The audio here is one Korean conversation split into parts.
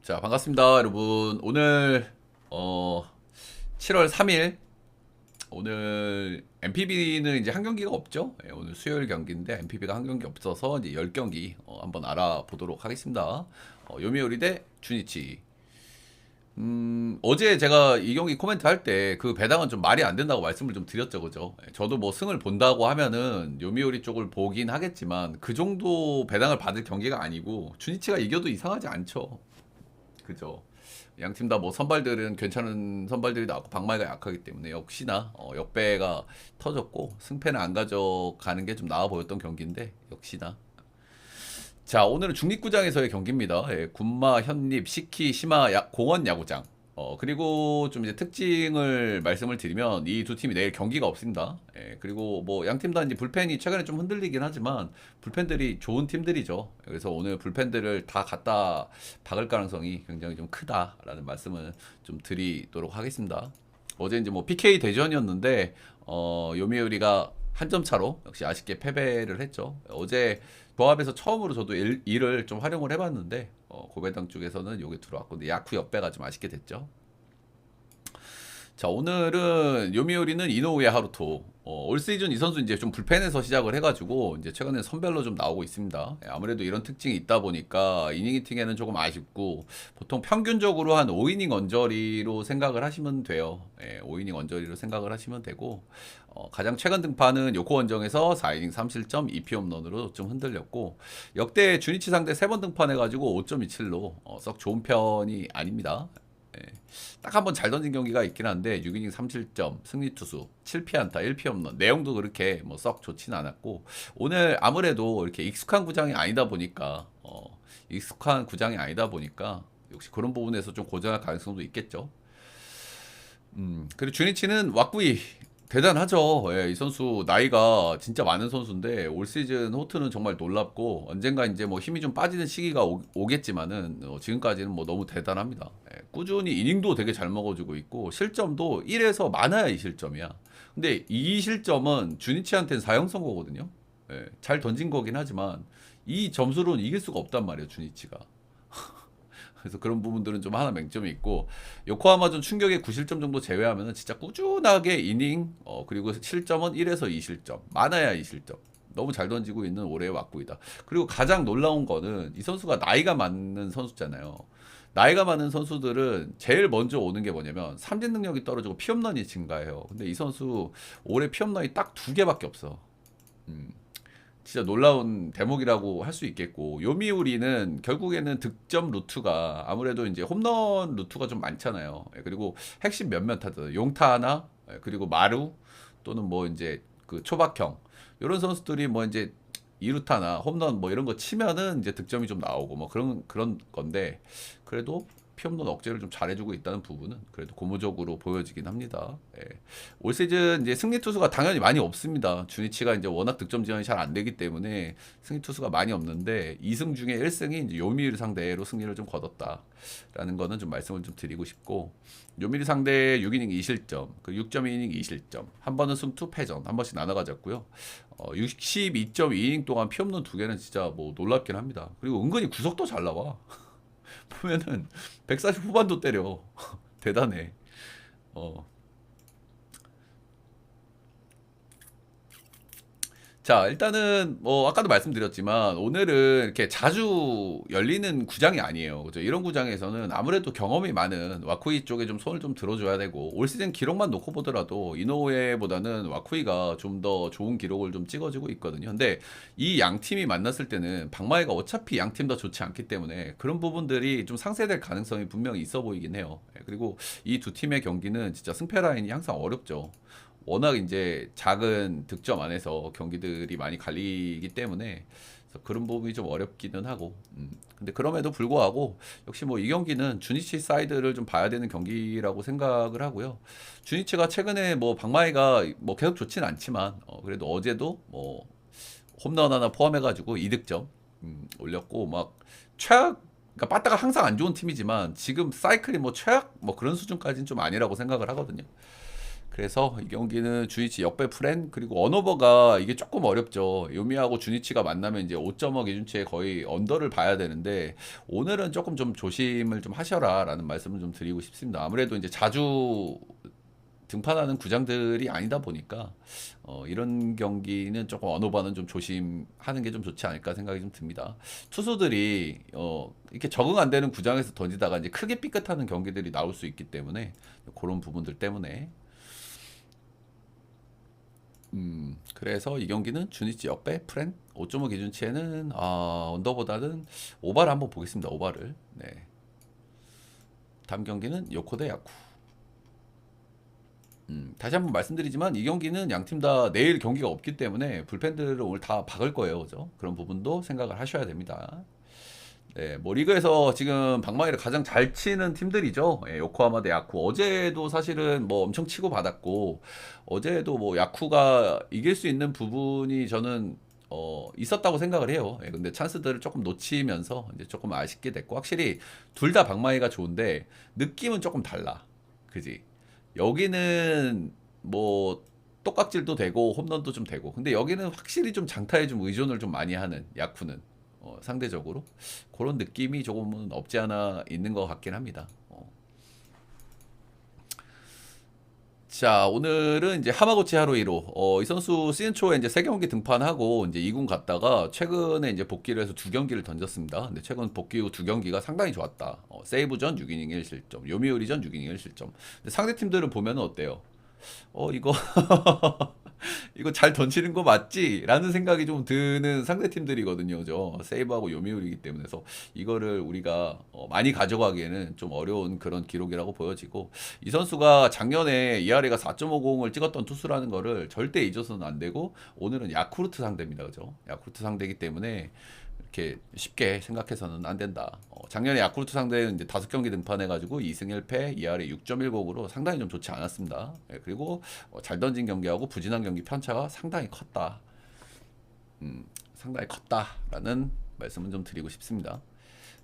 자, 반갑습니다, 여러분. 오늘 7월 3일 오늘 MPB는 이제 한 경기가 없죠. 예, 오늘 수요일 경기인데 MPB가 한 경기 없어서 이제 10경기 한번 알아보도록 하겠습니다. 요미우리 대 주니치. 어제 제가 이 경기 코멘트 할 때 그 배당은 좀 말이 안 된다고 말씀을 좀 드렸죠, 그죠? 예, 저도 뭐 승을 본다고 하면은 요미우리 쪽을 보긴 하겠지만 그 정도 배당을 받을 경기가 아니고 주니치가 이겨도 이상하지 않죠. 그죠? 양 팀 다 뭐 선발들은 괜찮은 선발들이 나왔고 박마이가 약하기 때문에 역시나 역배가 터졌고 승패는 안 가져가는 게 좀 나아 보였던 경기인데 역시나. 자, 오늘은 중립구장에서의 경기입니다. 예, 군마, 현립, 시키, 시마 공원 야구장. 그리고 좀 이제 특징을 말씀을 드리면 이 두 팀이 내일 경기가 없습니다. 예, 그리고 뭐 양 팀 다 이제 불펜이 최근에 좀 흔들리긴 하지만 불펜들이 좋은 팀들이죠. 그래서 오늘 불펜들을 다 갖다 박을 가능성이 굉장히 좀 크다라는 말씀을 좀 드리도록 하겠습니다. 어제 이제 뭐 PK 대전이었는데 요미우리가 한 점 차로 역시 아쉽게 패배를 했죠. 어제 조합에서 처음으로 저도 일을 좀 활용을 해봤는데 고배당 쪽에서는 요게 들어왔고 근데 야쿠 역배가 좀 아쉽게 됐죠. 자, 오늘은 요미우리는 이노우에 하루토. 올 시즌 이 선수 이제 좀 불펜에서 시작을 해가지고 이제 최근에 선별로 좀 나오고 있습니다. 예, 아무래도 이런 특징이 있다 보니까 이닝 히팅에는 조금 아쉽고 보통 평균적으로 한 5이닝 언저리로 생각을 하시면 돼요. 예, 5이닝 언저리로 생각을 하시면 되고 가장 최근 등판은 요코 원정에서 4이닝 3실점 2피 홈런으로 좀 흔들렸고 역대 주니치 상대 3번 등판해가지고 5.27로 썩 좋은 편이 아닙니다. 예. 딱 한 번 잘 던진 경기가 있긴 한데 6이닝 3실점 승리 투수 7피안타 1피 홈런 내용도 그렇게 뭐 썩 좋진 않았고 오늘 아무래도 이렇게 익숙한 구장이 아니다 보니까 역시 그런 부분에서 좀 고전할 가능성도 있겠죠. 그리고 주니치는 왁구이 대단하죠. 예, 이 선수 나이가 진짜 많은 선수인데 올 시즌 호투는 정말 놀랍고 언젠가 이제 뭐 힘이 좀 빠지는 시기가 겠지만은 지금까지는 뭐 너무 대단합니다. 예, 꾸준히 이닝도 되게 잘 먹어주고 있고 실점도 1에서 많아야 2실점이야. 근데 2실점은 주니치한테는 사형 선고거든요. 예, 잘 던진 거긴 하지만 이 점수로는 이길 수가 없단 말이에요, 주니치가. 그래서 그런 부분들은 좀 하나 맹점이 있고 요코하마전 충격의 9실점 정도 제외하면은 진짜 꾸준하게 이닝 그리고 실점은 1에서 2실점 많아야 2실점 너무 잘 던지고 있는 올해의 왁구이다. 그리고 가장 놀라운 거는 이 선수가 나이가 많은 선수잖아요. 나이가 많은 선수들은 제일 먼저 오는 게 뭐냐면 삼진 능력이 떨어지고 피홈런이 증가해요. 근데 이 선수 올해 피홈런이 딱 2개밖에 없어. 음. 진짜 놀라운 대목이라고 할 수 있겠고 요미우리는 결국에는 득점 루트가 아무래도 이제 홈런 루트가 좀 많잖아요. 예, 그리고 핵심 몇몇 타자 용타 하나 그리고 마루 또는 뭐 이제 그 초박형 이런 선수들이 뭐 이제 이루타나 홈런 뭐 이런 거 치면은 이제 득점이 좀 나오고 뭐 그런 건데 그래도 피홈런 억제를 좀 잘해주고 있다는 부분은 그래도 고무적으로 보여지긴 합니다. 예. 올 시즌 이제 승리 투수가 당연히 많이 없습니다. 주니치가 이제 워낙 득점 지원이 잘 안 되기 때문에 승리 투수가 많이 없는데 2승 중에 1승이 이제 요미우리 상대로 승리를 좀 거뒀다라는 거는 좀 말씀을 좀 드리고 싶고 요미우리 상대 6이닝 2실점, 그 6.2이닝 2실점, 한 번은 승투 패전 한 번씩 나눠 가졌고요. 62.2이닝 동안 피홈런 2개는 진짜 뭐 놀랍긴 합니다. 그리고 은근히 구속도 잘 나와. 보면은 140 후반도 때려. 대단해. 어. 자, 일단은 뭐 아까도 말씀드렸지만 오늘은 이렇게 자주 열리는 구장이 아니에요. 그죠? 이런 구장에서는 아무래도 경험이 많은 와쿠이 쪽에 좀 손을 좀 들어줘야 되고 올 시즌 기록만 놓고 보더라도 이노우에보다는 와쿠이가 좀 더 좋은 기록을 좀 찍어주고 있거든요. 근데 이 양 팀이 만났을 때는 박마이가 어차피 양 팀 다 좋지 않기 때문에 그런 부분들이 좀 상쇄될 가능성이 분명히 있어 보이긴 해요. 예, 그리고 이 두 팀의 경기는 진짜 승패 라인이 항상 어렵죠. 워낙 이제 작은 득점 안에서 경기들이 많이 갈리기 때문에 그래서 그런 부분이 좀 어렵기는 하고 근데 그럼에도 불구하고 역시 뭐 이 경기는 주니치 사이드를 좀 봐야 되는 경기라고 생각을 하고요. 주니치가 최근에 뭐 박마이가 뭐 계속 좋진 않지만 그래도 어제도 뭐 홈런 하나 포함해가지고 2득점 올렸고 막 최악 그러니까 빠따가 항상 안 좋은 팀이지만 지금 사이클이 뭐 최악 뭐 그런 수준까지는 좀 아니라고 생각을 하거든요. 그래서 이 경기는 주니치 역배 프렌 그리고 언어버가 이게 조금 어렵죠. 요미하고 주니치가 만나면 이제 5.5 기준치에 거의 언더를 봐야 되는데 오늘은 조금 좀 조심을 좀 하셔라라는 말씀을 좀 드리고 싶습니다. 아무래도 이제 자주 등판하는 구장들이 아니다 보니까 이런 경기는 조금 언어버는 좀 조심하는 게 좀 좋지 않을까 생각이 좀 듭니다. 투수들이 이렇게 적응 안 되는 구장에서 던지다가 이제 크게 삐끗하는 경기들이 나올 수 있기 때문에 그런 부분들 때문에 그래서 이 경기는 주니치 역배 프렌 5.5 기준치에는 언더보다는 오바를 한번 보겠습니다. 오바를. 네. 다음 경기는 요코 대 야쿠. 다시 한번 말씀드리지만 이 경기는 양 팀 다 내일 경기가 없기 때문에 불펜들을 오늘 다 박을 거예요. 그죠? 그런 부분도 생각을 하셔야 됩니다. 네, 뭐 리그에서 지금 방망이를 가장 잘 치는 팀들이죠. 예, 요코하마 대 야쿠. 어제도 사실은 뭐 엄청 치고 받았고 어제도 뭐 야쿠가 이길 수 있는 부분이 저는 있었다고 생각을 해요. 예, 근데 찬스들을 조금 놓치면서 이제 조금 아쉽게 됐고 확실히 둘 다 방망이가 좋은데 느낌은 조금 달라. 그지? 여기는 뭐 똑각질도 되고 홈런도 좀 되고 근데 여기는 확실히 좀 장타에 좀 의존을 좀 많이 하는 야쿠는 상대적으로 그런 느낌이 조금은 없지 않아 있는 것 같긴 합니다. 자, 오늘은 이제 하마구치 하루이로 이 선수 시즌 초에 이제 3경기 등판하고 이제 2군 갔다가 최근에 이제 복귀를 해서 2경기를 던졌습니다. 근데 최근 복귀 후 2경기가 상당히 좋았다. 세이브전 6이닝 1실점, 요미우리전 6이닝 1실점. 근데 상대 팀들을 보면은 어때요? 이거 이거 잘 던지는 거 맞지? 라는 생각이 좀 드는 상대 팀들이거든요. 저 세이브하고 요미우리이기 때문에 서 이거를 우리가 많이 가져가기에는 좀 어려운 그런 기록이라고 보여지고 이 선수가 작년에 ERA가 4.50을 찍었던 투수라는 거를 절대 잊어서는 안 되고 오늘은 야쿠르트 상대입니다. 그죠? 야쿠르트 상대이기 때문에 이렇게 쉽게 생각해서는 안 된다. 작년에 야쿠르트 상대는 이제 5경기 등판해가지고 2승 1패, ERA 6.10으로 상당히 좀 좋지 않았습니다. 예, 그리고 잘 던진 경기하고 부진한 경기 편차가 상당히 컸다. 상당히 컸다라는 말씀은 좀 드리고 싶습니다.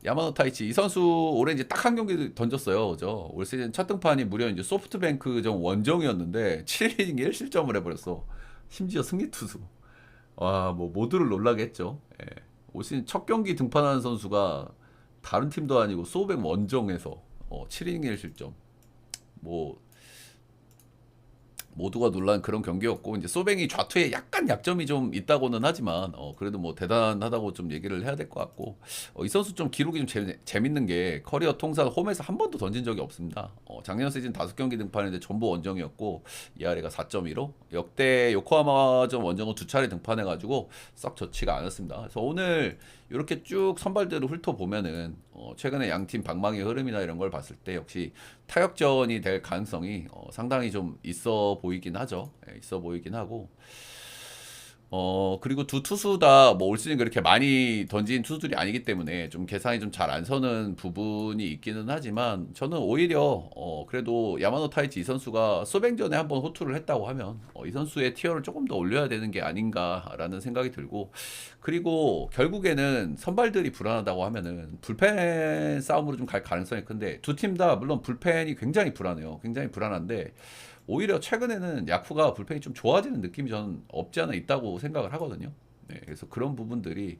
야마노 타이치 이 선수 올해 이제 딱 한 경기 던졌어요. 그죠? 올 시즌 첫 등판이 무려 이제 소프트뱅크전 원정이었는데 7이닝 1실점을 해버렸어. 심지어 승리 투수. 와, 뭐 모두를 놀라게 했죠. 예. 올 시즌 첫 경기 등판하는 선수가 다른 팀도 아니고 소백 원정에서 7이닝 1실점. 뭐 모두가 놀란 그런 경기였고 이제 소뱅이 좌투에 약간 약점이 좀 있다고는 하지만 그래도 뭐 대단하다고 좀 얘기를 해야 될 것 같고 이 선수 좀 기록이 좀 재밌는 게 커리어 통산 홈에서 한 번도 던진 적이 없습니다. 작년 시즌 5경기 등판했는데 전부 원정이었고 ERA가 4.15 역대 요코하마전 원정은 2차례 등판해가지고 썩 좋지가 않았습니다. 그래서 오늘 이렇게 쭉 선발대로 훑어보면은 최근에 양팀 방망이 흐름이나 이런 걸 봤을 때 역시 타격전이 될 가능성이 상당히 좀 있어 보이긴 하죠. 예, 있어 보이긴 하고 그리고 두 투수 다 뭐 올 시즌 그렇게 많이 던진 투수들이 아니기 때문에 좀 계산이 좀 잘 안 서는 부분이 있기는 하지만 저는 오히려 그래도 야마노 타이치 이 선수가 소뱅전에 한번 호투를 했다고 하면 이 선수의 티어를 조금 더 올려야 되는 게 아닌가라는 생각이 들고 그리고 결국에는 선발들이 불안하다고 하면은 불펜 싸움으로 좀 갈 가능성이 큰데 두 팀 다 물론 불펜이 굉장히 불안해요. 굉장히 불안한데 오히려 최근에는 야쿠가 불펜이 좀 좋아지는 느낌이 저는 없지 않아 있다고 생각을 하거든요. 네, 그래서 그런 부분들이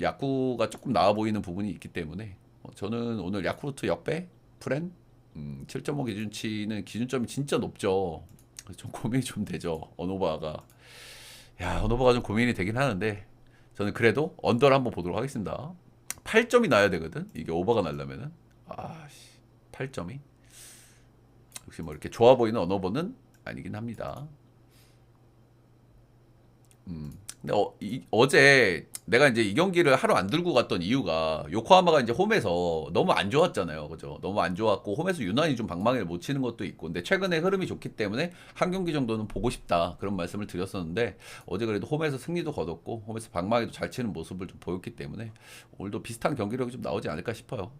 야쿠가 조금 나아 보이는 부분이 있기 때문에 저는 오늘 야쿠르트 역배 프렌 7.5 기준치는 기준점이 진짜 높죠. 그래서 좀 고민이 좀 되죠. 언어바가 좀 고민이 되긴 하는데 저는 그래도 언더를 한번 보도록 하겠습니다. 8점이 나야 되거든. 이게 오버가 나려면은 8점이 역시 뭐 이렇게 좋아 보이는 언어버는 아니긴 합니다. 근데 어제 내가 이제 이 경기를 하루 안 들고 갔던 이유가 요코하마가 이제 홈에서 너무 안 좋았잖아요. 그죠? 너무 안 좋았고 홈에서 유난히 좀 방망이를 못 치는 것도 있고 근데 최근에 흐름이 좋기 때문에 한 경기 정도는 보고 싶다. 그런 말씀을 드렸었는데 어제 그래도 홈에서 승리도 거뒀고 홈에서 방망이도 잘 치는 모습을 좀 보였기 때문에 오늘도 비슷한 경기력이 좀 나오지 않을까 싶어요.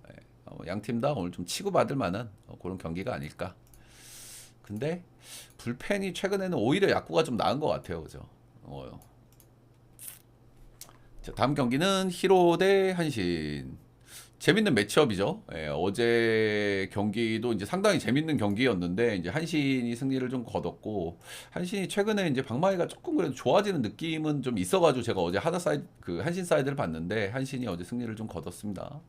양 팀 다 오늘 좀 치고받을 만한 그런 경기가 아닐까. 근데 불펜이 최근에는 오히려 야구가 좀 나은 것 같아요. 그죠? 자, 다음 경기는 히로 대 한신. 재밌는 매치업이죠. 예, 어제 경기도 이제 상당히 재밌는 경기였는데 이제 한신이 승리를 좀 거뒀고 한신이 최근에 이제 방망이가 조금 그래도 좋아지는 느낌은 좀 있어가지고 제가 어제 하나 사이드 그 한신 사이드를 봤는데 한신이 어제 승리를 좀 거뒀습니다.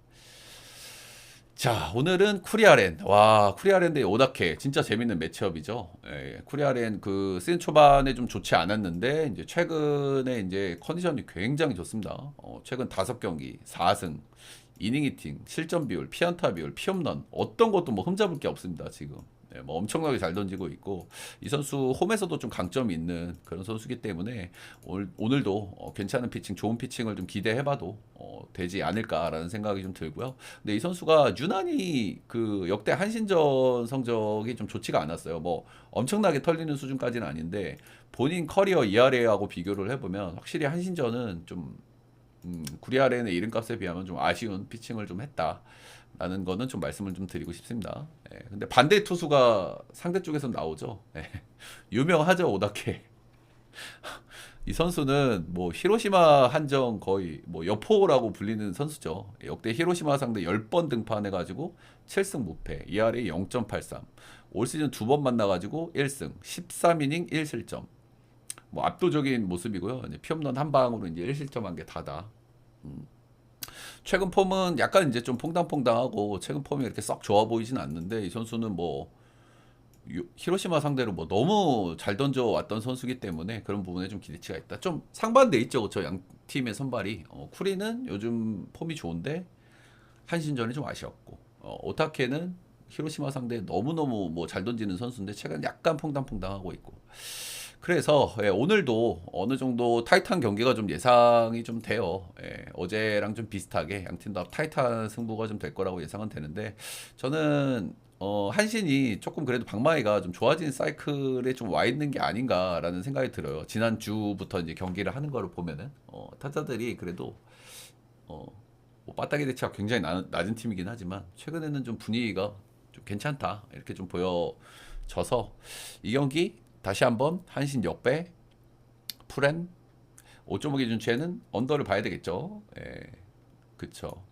자, 오늘은 쿠리아렌. 와, 쿠리아렌 대 오다케. 진짜 재밌는 매치업이죠. 예, 쿠리아렌 그 시즌 초반에 좀 좋지 않았는데 이제 최근에 이제 컨디션이 굉장히 좋습니다. 최근 5경기 4승, 이닝 히팅, 실점 비율, 피안타 비율, 피홈런 어떤 것도 뭐 흠잡을 게 없습니다, 지금. 예, 뭐 엄청나게 잘 던지고 있고 이 선수 홈에서도 좀 강점이 있는 그런 선수기 때문에 오늘도 괜찮은 피칭, 좋은 피칭을 좀 기대해봐도 되지 않을까라는 생각이 좀 들고요. 근데 이 선수가 유난히 그 역대 한신전 성적이 좀 좋지가 않았어요. 뭐 엄청나게 털리는 수준까지는 아닌데 본인 커리어 ERA하고 비교를 해보면 확실히 한신전은 좀 구리아렌의 이름값에 비하면 좀 아쉬운 피칭을 좀 했다. 라는 거는 좀 말씀을 좀 드리고 싶습니다. 예, 근데 반대 투수가 상대 쪽에서 나오죠. 예, 유명하죠, 오다케. 이 선수는 뭐 히로시마 한정 거의 뭐 여포라고 불리는 선수죠. 역대 히로시마 상대 10번 등판해가지고 7승 무패, ERA 0.83. 올 시즌 2번 만나가지고 1승, 13이닝 1실점. 뭐 압도적인 모습이고요. 이제 피홈런 한 방으로 이제 1실점한 게 다다. 최근 폼은 약간 이제 좀 퐁당퐁당하고 최근 폼이 이렇게 썩 좋아 보이진 않는데 이 선수는 뭐 히로시마 상대로 뭐 너무 잘 던져 왔던 선수기 때문에 그런 부분에 좀 기대치가 있다. 좀 상반돼 있죠, 그렇죠? 양 팀의 선발이. 쿠리는 요즘 폼이 좋은데 한신전이 좀 아쉬웠고 오타케는 히로시마 상대 너무너무 뭐 잘 던지는 선수인데 최근 약간 퐁당퐁당하고 있고. 그래서 예, 오늘도 어느 정도 타이트한 경기가 좀 예상이 좀 돼요. 예, 어제랑 좀 비슷하게 양 팀 다 타이트한 승부가 좀 될 거라고 예상은 되는데 저는 한신이 조금 그래도 방망이가 좀 좋아진 사이클에 좀 와 있는 게 아닌가라는 생각이 들어요. 지난 주부터 이제 경기를 하는 거를 보면은 타자들이 그래도 뭐 빠따기 대치가 굉장히 낮은 팀이긴 하지만 최근에는 좀 분위기가 좀 괜찮다 이렇게 좀 보여져서 이 경기 다시 한번 한신 역배 프렌 5.5 기준치에는 언더를 봐야 되겠죠. 예, 그쵸.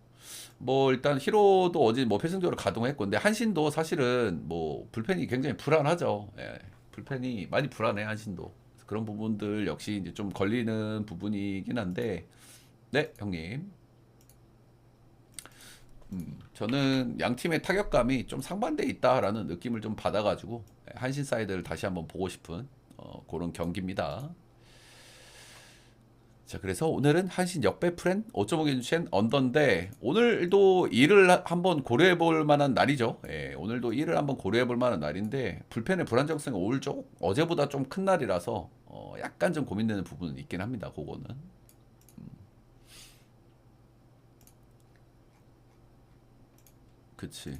뭐 일단 히로도 어제 뭐 패승조를 가동했고 근데 한신도 사실은 뭐 불펜이 굉장히 불안하죠. 예, 불펜이 많이 불안해 한신도. 그런 부분들 역시 이제 좀 걸리는 부분이긴 한데 네 형님. 저는 양 팀의 타격감이 좀 상반돼 있다라는 느낌을 좀 받아가지고 한신 사이드를 다시 한번 보고 싶은 그런 경기입니다. 자, 그래서 오늘은 한신 역배 프렌 5.5 기준치엔 언더인데 오늘도 이를 한번 고려해 볼 만한 날이죠. 예, 오늘도 이를 한번 고려해 볼 만한 날인데 불펜의 불안정성이 오늘 어제보다 좀 큰 날이라서 약간 좀 고민되는 부분은 있긴 합니다. 그거는. 그치.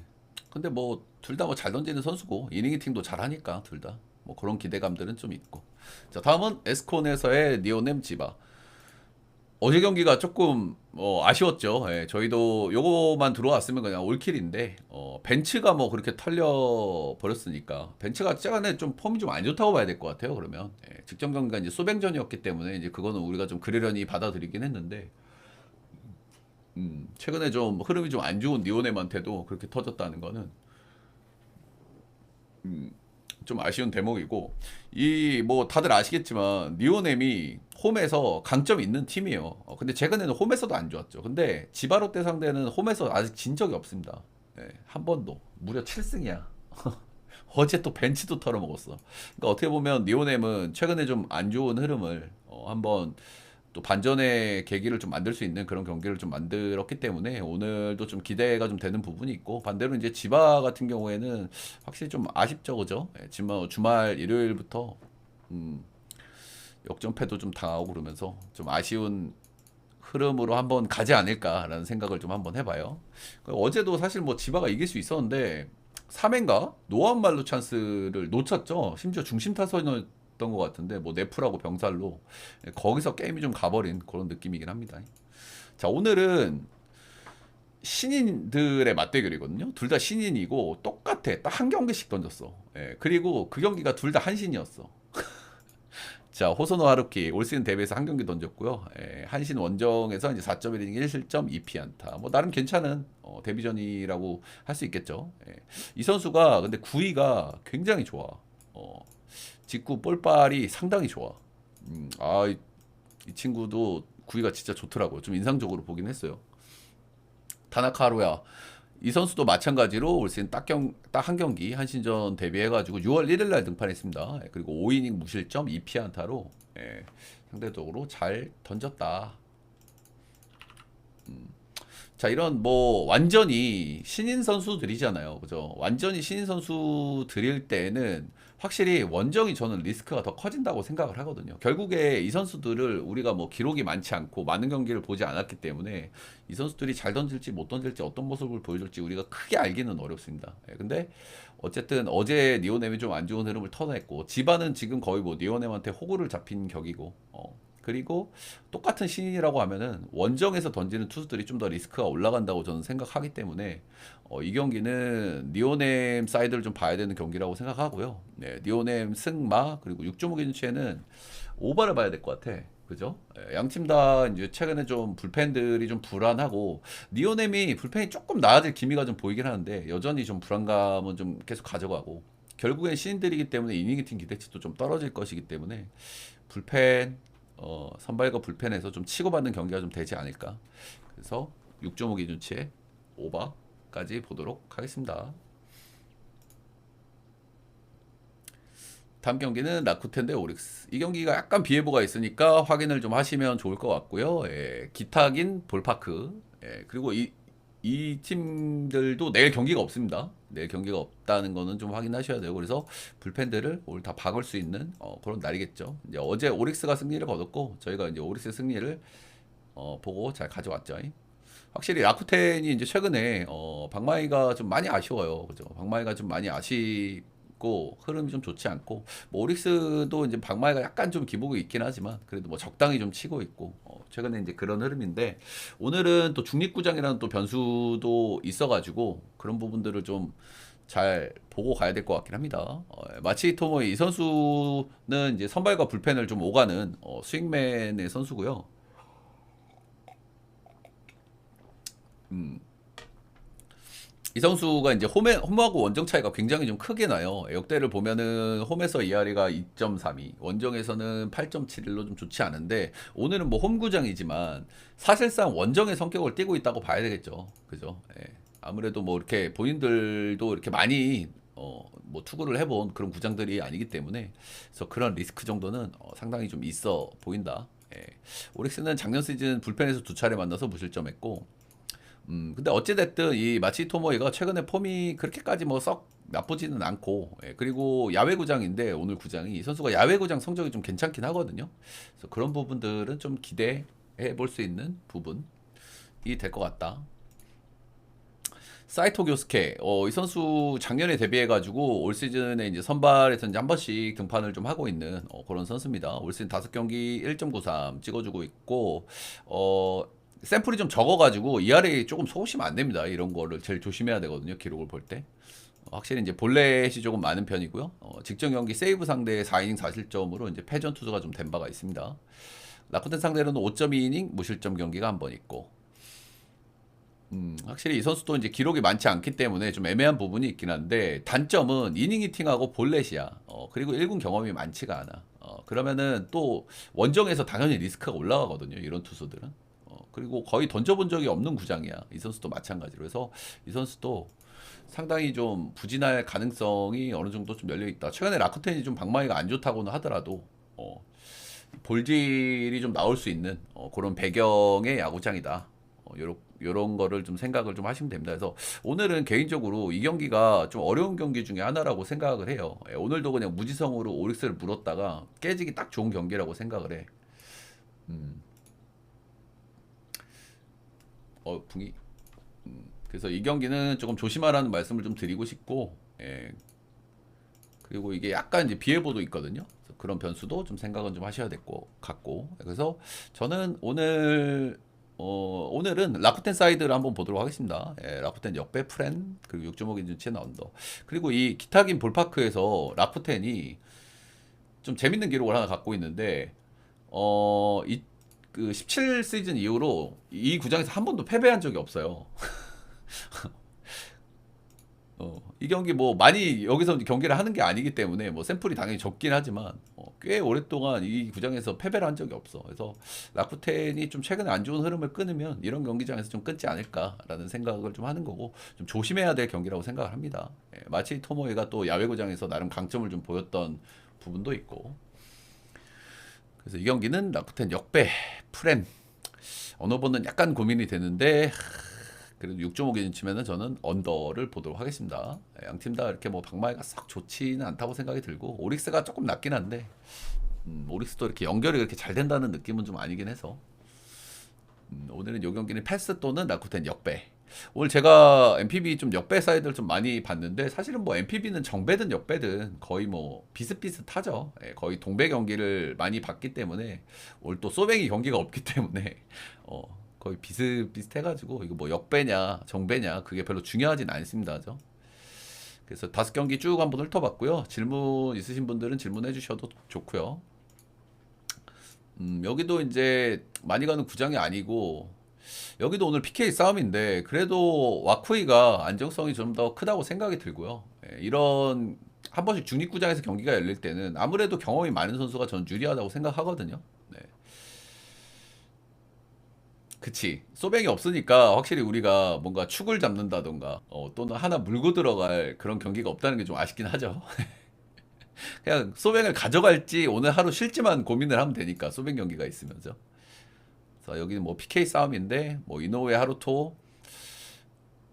근데 뭐 둘 다 뭐 잘 던지는 선수고 이닝 히팅도 잘하니까 둘 다 뭐 그런 기대감들은 좀 있고. 자, 다음은 에스콘에서의 니오넴 지바. 어제 경기가 조금 아쉬웠죠. 예, 저희도 요거만 들어왔으면 그냥 올킬인데 벤츠가 뭐 그렇게 털려 버렸으니까 벤츠가 최근에 좀 폼이 좀 안 좋다고 봐야 될 것 같아요. 그러면 직전 경기가 이제 소뱅전이었기 때문에 이제 그거는 우리가 좀 그러려니 받아들이긴 했는데 최근에 좀 흐름이 좀 안 좋은 니오넴한테도 그렇게 터졌다는 거는 좀 아쉬운 대목이고 이 뭐 다들 아시겠지만 니오넴이 홈에서 강점이 있는 팀이에요. 근데 최근에는 홈에서도 안 좋았죠. 근데 지바롯데 상대는 홈에서 아직 진 적이 없습니다. 예, 한 번도 무려 7승이야. 어제 또 벤치도 털어먹었어. 그러니까 어떻게 보면 니오넴은 최근에 좀 안 좋은 흐름을 한번 또 반전의 계기를 좀 만들 수 있는 그런 경기를 좀 만들었기 때문에 오늘도 좀 기대가 좀 되는 부분이 있고 반대로 이제 지바 같은 경우에는 확실히 좀 아쉽죠, 그죠? 예, 주말 일요일부터 역전패도 좀 당하고 그러면서 좀 아쉬운 흐름으로 한번 가지 않을까라는 생각을 좀 한번 해봐요. 어제도 사실 뭐 지바가 이길 수 있었는데 3회인가 노아운 말로 찬스를 놓쳤죠. 심지어 중심 타선이었던 것 같은데 뭐 네프라고 병살로 거기서 게임이 좀 가버린 그런 느낌이긴 합니다. 자, 오늘은 신인들의 맞대결이거든요. 둘 다 신인이고 똑같아. 딱 한 경기씩 던졌어. 예, 그리고 그 경기가 둘 다 한신이었어. 자, 호소노 하루키 올 시즌 데뷔해서 한 경기 던졌고요. 한신 원정에서 이제 4.1이닝 1실점 2피안타. 뭐 나름 괜찮은 데뷔전이라고 할 수 있겠죠. 이 선수가 근데 구위가 굉장히 좋아. 직구 볼빨이 상당히 좋아. 이 친구도 구위가 진짜 좋더라고요. 좀 인상적으로 보긴 했어요. 타나카 하루야. 이 선수도 마찬가지로 올 시즌 딱 한 경기 한신전 데뷔해가지고 6월 1일 날 등판했습니다. 그리고 5이닝 무실점 2피안타로 상대적으로 잘 던졌다. 자, 이런 뭐 완전히 신인 선수들이잖아요. 그죠? 완전히 신인 선수들일 때는 확실히 원정이 저는 리스크가 더 커진다고 생각을 하거든요. 결국에 이 선수들을 우리가 뭐 기록이 많지 않고 많은 경기를 보지 않았기 때문에 이 선수들이 잘 던질지 못 던질지 어떤 모습을 보여줄지 우리가 크게 알기는 어렵습니다. 근데 어쨌든 어제 니오넴이 좀 안 좋은 흐름을 터냈고 지반은 지금 거의 뭐 니오넴한테 호구를 잡힌 격이고 그리고 똑같은 신인이라고 하면은 원정에서 던지는 투수들이 좀 더 리스크가 올라간다고 저는 생각하기 때문에 이 경기는 니오넴 사이드를 좀 봐야 되는 경기라고 생각하고요. 네, 니오넴 승마 그리고 육조무 기준치에는 오바를 봐야 될 것 같아. 그죠? 양팀 다 이제 최근에 좀 불펜들이 좀 불안하고 니오넴이 불펜이 조금 나아질 기미가 좀 보이긴 하는데 여전히 좀 불안감은 좀 계속 가져가고 결국엔 신인들이기 때문에 이닝 팀 기대치도 좀 떨어질 것이기 때문에 불펜 선발과 불펜에서 좀 치고받는 경기가 좀 되지 않을까. 그래서 6.5 기준치에 오버까지 보도록 하겠습니다. 다음 경기는 라쿠텐 대 오릭스. 이 경기가 약간 비예보가 있으니까 확인을 좀 하시면 좋을 것 같고요. 기타긴 볼파크. 그리고 이 팀들도 내일 경기가 없습니다. 내일 경기가 없다는 거는 좀 확인하셔야 돼요. 그래서 불펜들을 오늘 다 박을 수 있는 그런 날이겠죠. 이제 어제 오릭스가 승리를 거뒀고 저희가 이제 오릭스 승리를 보고 잘 가져왔죠. 확실히 라쿠텐이 이제 최근에 박마이가 좀 많이 아쉬워요. 그죠? 박마이가 좀 많이 아쉽고 흐름이 좀 좋지 않고 뭐 오릭스도 이제 박마이가 약간 좀 기복이 있긴 하지만 그래도 뭐 적당히 좀 치고 있고 최근에 이제 그런 흐름인데 오늘은 또 중립구장이라는 또 변수도 있어가지고 그런 부분들을 좀 잘 보고 가야 될 것 같긴 합니다. 마치 토모이 이 선수는 이제 선발과 불펜을 좀 오가는 스윙맨의 선수고요. 이 선수가 이제 홈하고 원정 차이가 굉장히 좀 크게 나요. 역대를 보면은 홈에서 ERA가 2.32, 원정에서는 8.71로 좀 좋지 않은데 오늘은 뭐 홈구장이지만 사실상 원정의 성격을 띠고 있다고 봐야 되겠죠. 그죠? 아무래도 뭐 이렇게 본인들도 이렇게 많이 뭐 투구를 해본 그런 구장들이 아니기 때문에 그래서 그런 리스크 정도는 상당히 좀 있어 보인다. 오릭스는 작년 시즌 불펜에서 2차례 만나서 무실점했고 근데 어찌됐든 이 마치 토모이가 최근에 폼이 그렇게까지 뭐 썩 나쁘지는 않고 그리고 야외 구장인데 오늘 구장이 이 선수가 야외 구장 성적이 좀 괜찮긴 하거든요. 그래서 그런 부분들은 좀 기대해 볼 수 있는 부분이 될 것 같다. 사이토 교스케, 이 선수 작년에 데뷔해가지고 올 시즌에 이제 선발에서 이제 한 번씩 등판을 좀 하고 있는 그런 선수입니다. 올 시즌 5경기 1.93 찍어주고 있고, 샘플이 좀 적어가지고 ERA 조금 속으시면 안 됩니다. 이런 거를 제일 조심해야 되거든요. 기록을 볼 때. 확실히 이제 볼넷이 조금 많은 편이고요. 직전 경기 세이브 상대 4이닝 4실점으로 이제 패전 투수가 좀 된 바가 있습니다. 라쿠텐 상대로는 5.2이닝 무실점 경기가 한 번 있고. 확실히 이 선수도 이제 기록이 많지 않기 때문에 좀 애매한 부분이 있긴 한데 단점은 이닝 히팅하고 볼넷이야. 그리고 1군 경험이 많지가 않아. 그러면은 또 원정에서 당연히 리스크가 올라가거든요. 이런 투수들은. 그리고 거의 던져본 적이 없는 구장이야. 이 선수도 마찬가지로. 그래서 이 선수도 상당히 좀 부진할 가능성이 어느 정도 좀 열려 있다. 최근에 라쿠텐이 좀 방망이가 안 좋다고는 하더라도 볼질이 좀 나올 수 있는 그런 배경의 야구장이다. 요런 거를 좀 생각을 좀 하시면 됩니다. 그래서 오늘은 개인적으로 이 경기가 좀 어려운 경기 중에 하나라고 생각을 해요. 오늘도 그냥 무지성으로 오릭스를 물었다가 깨지기 딱 좋은 경기라고 생각을 해. 붕이. 그래서 이 경기는 조금 조심하라는 말씀을 좀 드리고 싶고, 그리고 이게 약간 이제 비예보도 있거든요. 그래서 그런 변수도 좀 생각은 좀 하셔야 될 것 같고, 그래서 저는 오늘은 라쿠텐 사이드를 한번 보도록 하겠습니다. 라쿠텐 역배 프렌 그리고 6.5 기준치의 언더. 그리고 이 기타긴 볼파크에서 라쿠텐이 좀 재밌는 기록을 하나 갖고 있는데 이 그 17 시즌 이후로 이 구장에서 한 번도 패배한 적이 없어요. 이 경기 뭐 많이 여기서 경기를 하는 게 아니기 때문에 뭐 샘플이 당연히 적긴 하지만 꽤 오랫동안 이 구장에서 패배를 한 적이 없어. 그래서 라쿠텐이 좀 최근에 안 좋은 흐름을 끊으면 이런 경기장에서 좀 끊지 않을까라는 생각을 좀 하는 거고 좀 조심해야 될 경기라고 생각을 합니다. 마치 토모에가 또 야외 구장에서 나름 강점을 좀 보였던 부분도 있고. 그래서 이 경기는 라쿠텐 역배 프렘 언어번은 약간 고민이 되는데 그래도 6.5 기준치면은 저는 언더를 보도록 하겠습니다. 양팀 다 이렇게 뭐 박마이가 썩 좋지는 않다고 생각이 들고 오릭스가 조금 낫긴 한데 오릭스도 이렇게 연결이 그렇게 잘 된다는 느낌은 좀 아니긴 해서 오늘은 이 경기는 패스 또는 라쿠텐 역배. 오늘 제가 MPB 좀 역배 사이드를 좀 많이 봤는데 사실은 뭐 MPB는 정배든 역배든 거의 뭐 비슷비슷하죠. 거의 동배 경기를 많이 봤기 때문에 오늘 또 소뱅이 경기가 없기 때문에 거의 비슷비슷해가지고 이거 뭐 역배냐 정배냐 그게 별로 중요하진 않습니다. 죠 그래서 5경기 쭉 한번 훑어봤고요. 질문 있으신 분들은 질문해 주셔도 좋고요. 여기도 이제 많이 가는 구장이 아니고 여기도 오늘 PK 싸움인데 그래도 와쿠이가 안정성이 좀 더 크다고 생각이 들고요. 이런 한 번씩 중립구장에서 경기가 열릴 때는 아무래도 경험이 많은 선수가 전 유리하다고 생각하거든요. 네. 그치. 소뱅이 없으니까 확실히 우리가 뭔가 축을 잡는다던가 또는 하나 물고 들어갈 그런 경기가 없다는 게 좀 아쉽긴 하죠. 그냥 소뱅을 가져갈지 오늘 하루 쉴지만 고민을 하면 되니까 소뱅 경기가 있으면서. 그래서 여기는 뭐 PK 싸움인데 뭐 이노우에 하루토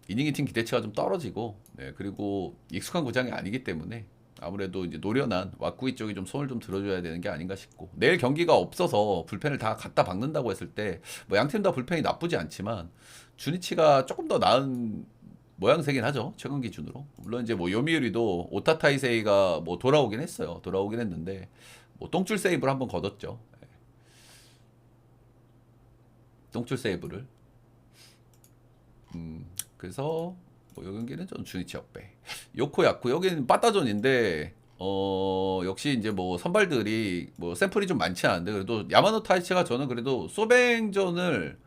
이닝 팀 기대치가 좀 떨어지고 그리고 익숙한 구장이 아니기 때문에 아무래도 이제 노련한 왁구이 쪽이 좀 손을 좀 들어줘야 되는 게 아닌가 싶고 내일 경기가 없어서 불펜을 다 갖다 박는다고 했을 때 뭐 양팀 다 불펜이 나쁘지 않지만 주니치가 조금 더 나은 모양새긴 하죠 최근 기준으로. 물론 이제 뭐 요미우리도 오타타이세이가 뭐 돌아오긴 했어요. 돌아오긴 했는데 뭐 똥줄 세이브를 한번 거뒀죠. 똥줄 세이브를. 그래서 뭐 요 경기는 좀 주니치 역배. 요코 야쿠 여기는 빠따존인데 역시 이제 뭐 선발들이 뭐 샘플이 좀 많지 않은데 그래도 야마노 타이치가 저는 그래도 소뱅전을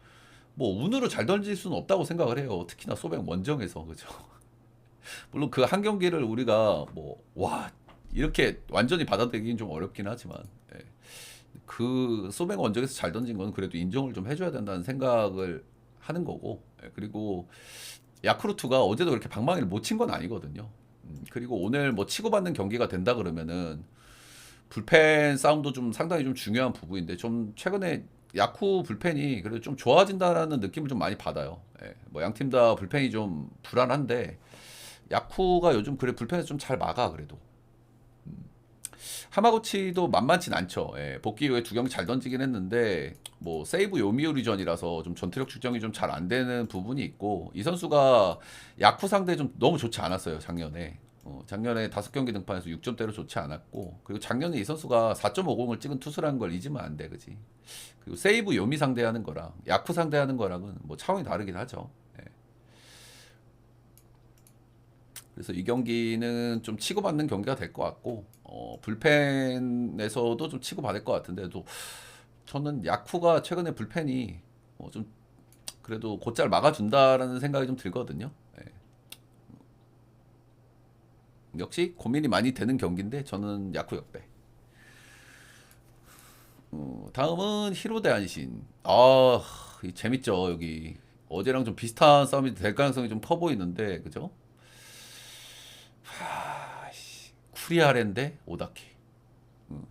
뭐 운으로 잘 던질 수는 없다고 생각을 해요. 특히나 소뱅 원정에서 그죠. 물론 그 한 경기를 우리가 뭐 와 이렇게 완전히 받아들이긴 좀 어렵긴 하지만 그 소뱅 원정에서 잘 던진 건 그래도 인정을 좀 해줘야 된다는 생각을 하는 거고 그리고 야쿠르트가 어제도 그렇게 방망이를 못 친 건 아니거든요. 그리고 오늘 뭐 치고받는 경기가 된다 그러면은 불펜 싸움도 좀 상당히 좀 중요한 부분인데 좀 최근에 야쿠 불펜이 그래도 좀 좋아진다라는 느낌을 좀 많이 받아요. 뭐 양팀 다 불펜이 좀 불안한데 야쿠가 요즘 그래 불펜에서 좀 잘 막아 그래도. 하마구치도 만만치 않죠. 복귀 후에 2경기 잘 던지긴 했는데 뭐 세이브 요미우리전이라서 좀 전투력 측정이 좀 잘 안 되는 부분이 있고 이 선수가 야쿠 상대 좀 너무 좋지 않았어요 작년에. 작년에 5경기 등판에서 6점대로 좋지 않았고 그리고 작년에 이 선수가 4.50을 찍은 투수라는 걸 잊으면 안 돼, 그지? 그리고 세이브 요미 상대하는 거랑 야쿠 상대하는 거랑은 뭐 차원이 다르긴 하죠. 그래서 이 경기는 좀 치고받는 경기가 될 것 같고 불펜에서도 좀 치고받을 것 같은데도 저는 야쿠가 최근에 불펜이 좀 그래도 곧잘 막아준다라는 생각이 좀 들거든요. 역시 고민이 많이 되는 경기인데 저는 야쿠 역배. 다음은 히로 대 안신. 재밌죠 여기. 어제랑 좀 비슷한 싸움이 될 가능성이 좀 커 보이는데 그죠? 쿠리아렌데 오다케.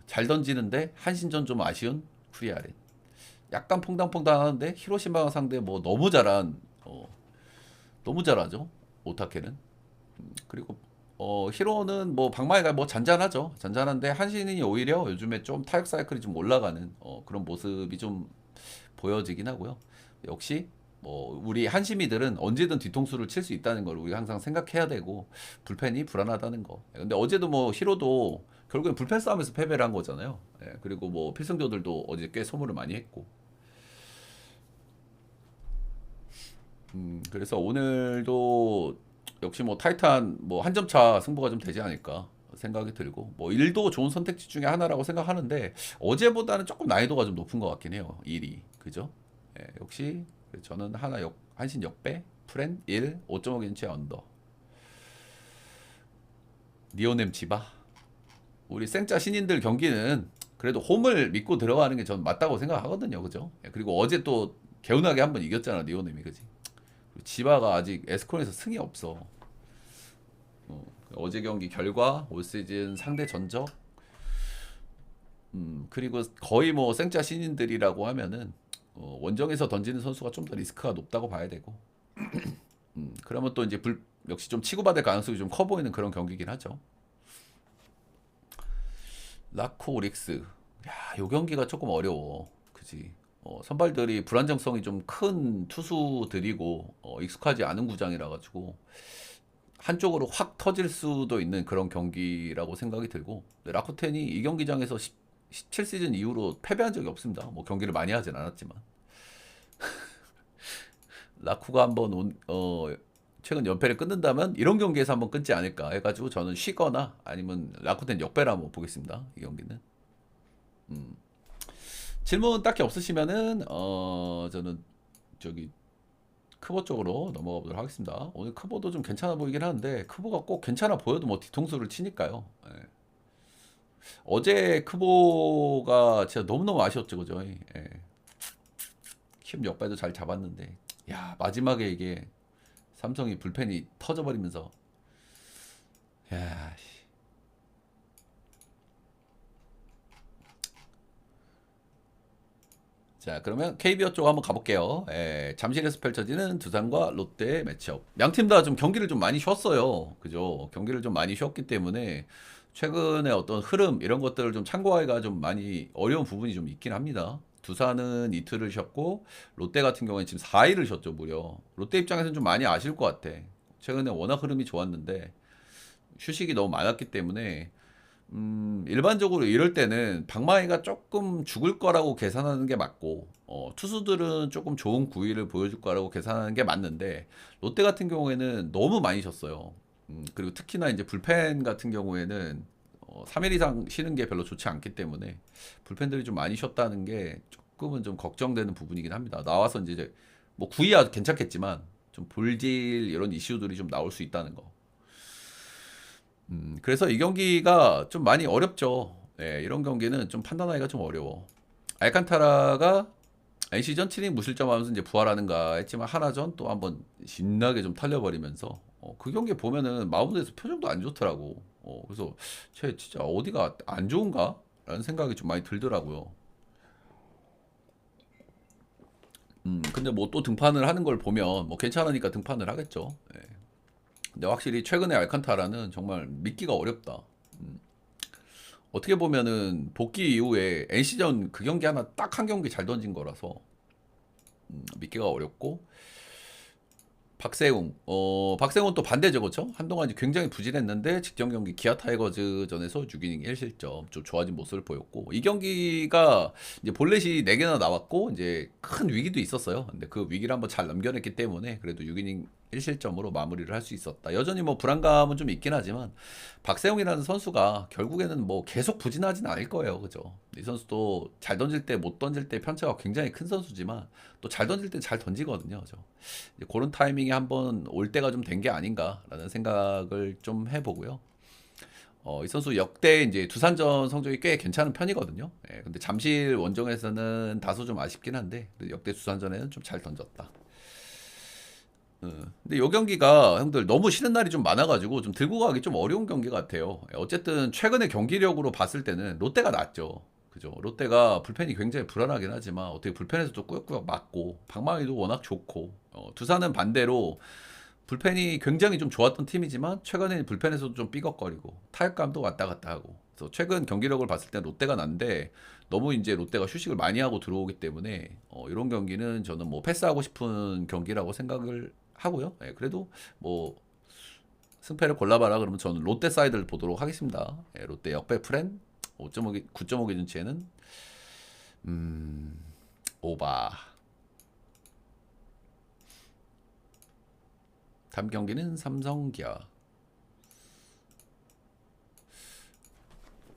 잘 던지는데 한신전 좀 아쉬운 쿠리아렌. 약간 퐁당퐁당하는데 히로시마 상대 뭐 너무 잘하죠 오타케는. 그리고 히로는 뭐 방망이가 뭐 잔잔하죠. 잔잔한데 한신이 오히려 요즘에 좀 타격 사이클이 좀 올라가는 그런 모습이 좀 보여지긴 하고요. 역시 뭐 우리 한심이들은 언제든 뒤통수를 칠 수 있다는 걸 우리가 항상 생각해야 되고 불펜이 불안하다는 거. 근데 어제도 뭐 히로도 결국엔 불펜 싸움에서 패배를 한 거잖아요. 그리고 뭐 필승조들도 어제 꽤 소모를 많이 했고. 그래서 오늘도 역시 뭐 타이탄 뭐 한 점 차 승부가 좀 되지 않을까. 생각이 들고 뭐 일도 좋은 선택지 중에 하나라고 생각하는데 어제보다는 조금 난이도가 좀 높은 것 같긴 해요. 일이 그죠? 예, 역시 저는 한신 역배 프렌 1 5.5인치 언더 니오넴 지바 우리 생짜 신인들 경기는 그래도 홈을 믿고 들어가는 게 저는 맞다고 생각하거든요. 그죠? 예, 그리고 어제 또 개운하게 한번 이겼잖아 니오넴이 그지? 지바가 아직 에스콘에서 승이 없어. 어제 경기 결과 올 시즌 상대 전적 그리고 거의 뭐 생짜 신인들이라고 하면은 원정에서 던지는 선수가 좀 더 리스크가 높다고 봐야 되고 그러면 또 이제 역시 좀 치고받을 가능성이 좀 커 보이는 그런 경기긴 하죠. 라코 오릭스 요 경기가 조금 어려워 그지. 선발들이 불안정성이 좀 큰 투수들이고 익숙하지 않은 구장이라 가지고 한쪽으로 확 터질 수도 있는 그런 경기라고 생각이 들고 라쿠텐이 이 경기장에서 17시즌 이후로 패배한 적이 없습니다. 뭐 경기를 많이 하진 않았지만 라쿠가 한번 최근 연패를 끊는다면 이런 경기에서 한번 끊지 않을까 해가지고 저는 쉬거나 아니면 라쿠텐 역배를 한번 보겠습니다. 이 경기는. 질문 딱히 없으시면은 저는 저기 크보 쪽으로 넘어가 보도록 하겠습니다. 오늘 크보도 좀 괜찮아 보이긴 하는데 크보가 꼭 괜찮아 보여도 뭐 뒤통수를 치니까요. 예. 어제 크보가 진짜 너무너무 아쉬웠죠, 그죠? 예. 킴 역발도 잘 잡았는데, 야 마지막에 이게 삼성이 불펜이 터져버리면서, 야, 씨. 자 그러면 KBO 쪽 한번 가볼게요. 예, 잠실에서 펼쳐지는 두산과 롯데 매치업. 양 팀 다 좀 경기를 좀 많이 쉬었어요, 그죠? 경기를 좀 많이 쉬었기 때문에 최근에 어떤 흐름 이런 것들을 좀 참고하기가 좀 많이 어려운 부분이 좀 있긴 합니다. 두산은 이틀을 쉬었고 롯데 같은 경우는 지금 4일을 쉬었죠 무려. 롯데 입장에서는 좀 많이 아실 것 같아. 최근에 워낙 흐름이 좋았는데 휴식이 너무 많았기 때문에 일반적으로 이럴 때는 방망이가 조금 죽을 거라고 계산하는 게 맞고, 투수들은 조금 좋은 구위를 보여줄 거라고 계산하는 게 맞는데, 롯데 같은 경우에는 너무 많이 졌어요. 그리고 특히나 이제 불펜 같은 경우에는 3일 이상 쉬는 게 별로 좋지 않기 때문에, 불펜들이 좀 많이 쉬었다는 게 조금은 좀 걱정되는 부분이긴 합니다. 나와서 이제 뭐 구위야 괜찮겠지만, 좀 볼질 이런 이슈들이 좀 나올 수 있다는 거. 그래서 이 경기가 좀 많이 어렵죠. 예, 이런 경기는 좀 판단하기가 좀 어려워. 알칸타라가 NC전 7인 무실점 하면서 이제 부활하는가 했지만 하나전 또 한번 신나게 좀 털려버리면서 그 경기 보면은 마운드에서 표정도 안 좋더라고. 그래서 쟤 진짜 어디가 안 좋은가? 라는 생각이 좀 많이 들더라고요. 근데 뭐 또 등판을 하는 걸 보면 뭐 괜찮으니까 등판을 하겠죠. 예. 근데 확실히 최근에 알칸타라는 정말 믿기가 어렵다. 어떻게 보면은 복귀 이후에 NC전 그 경기 하나 딱 한 경기 잘 던진 거라서 믿기가 어렵고 박세웅 또 반대죠, 그렇죠? 한동안 이제 굉장히 부진했는데 직전 경기 기아 타이거즈전에서 6이닝 1실점 좀 좋아진 모습을 보였고 이 경기가 이제 볼넷이 4개나 나왔고 이제 큰 위기도 있었어요. 근데 그 위기를 한번 잘 넘겨냈기 때문에 그래도 6이닝 1실점으로 마무리를 할 수 있었다. 여전히 뭐 불안감은 좀 있긴 하지만 박세웅이라는 선수가 결국에는 뭐 계속 부진하진 않을 거예요, 그죠? 이 선수도 잘 던질 때 못 던질 때 편차가 굉장히 큰 선수지만 또 잘 던질 때 잘 던지거든요, 그죠? 이제 그런 타이밍이 한번 올 때가 좀 된 게 아닌가라는 생각을 좀 해보고요. 이 선수 역대 이제 두산전 성적이 꽤 괜찮은 편이거든요. 예, 근데 잠실 원정에서는 다소 좀 아쉽긴 한데 역대 두산전에는 좀 잘 던졌다. 근데 요 경기가 형들 너무 쉬는 날이 좀 많아가지고 좀 들고 가기 좀 어려운 경기 같아요. 어쨌든 최근의 경기력으로 봤을 때는 롯데가 낫죠. 그죠? 롯데가 불펜이 굉장히 불안하긴 하지만 어떻게 불펜에서도 꾸역꾸역 맞고 방망이도 워낙 좋고 두산은 반대로 불펜이 굉장히 좀 좋았던 팀이지만 최근에 불펜에서도 좀 삐걱거리고 타격감도 왔다 갔다 하고 그래서 최근 경기력을 봤을 때 롯데가 난데 너무 이제 롯데가 휴식을 많이 하고 들어오기 때문에 이런 경기는 저는 뭐 패스하고 싶은 경기라고 생각을 하고요. 예, 그래도 뭐 승패를 골라봐라 그러면 저는 롯데 사이드를 보도록 하겠습니다. 예, 롯데 역배 프렌 5.5 9.5 기준치에는 오바. 다음 경기는 삼성 기아.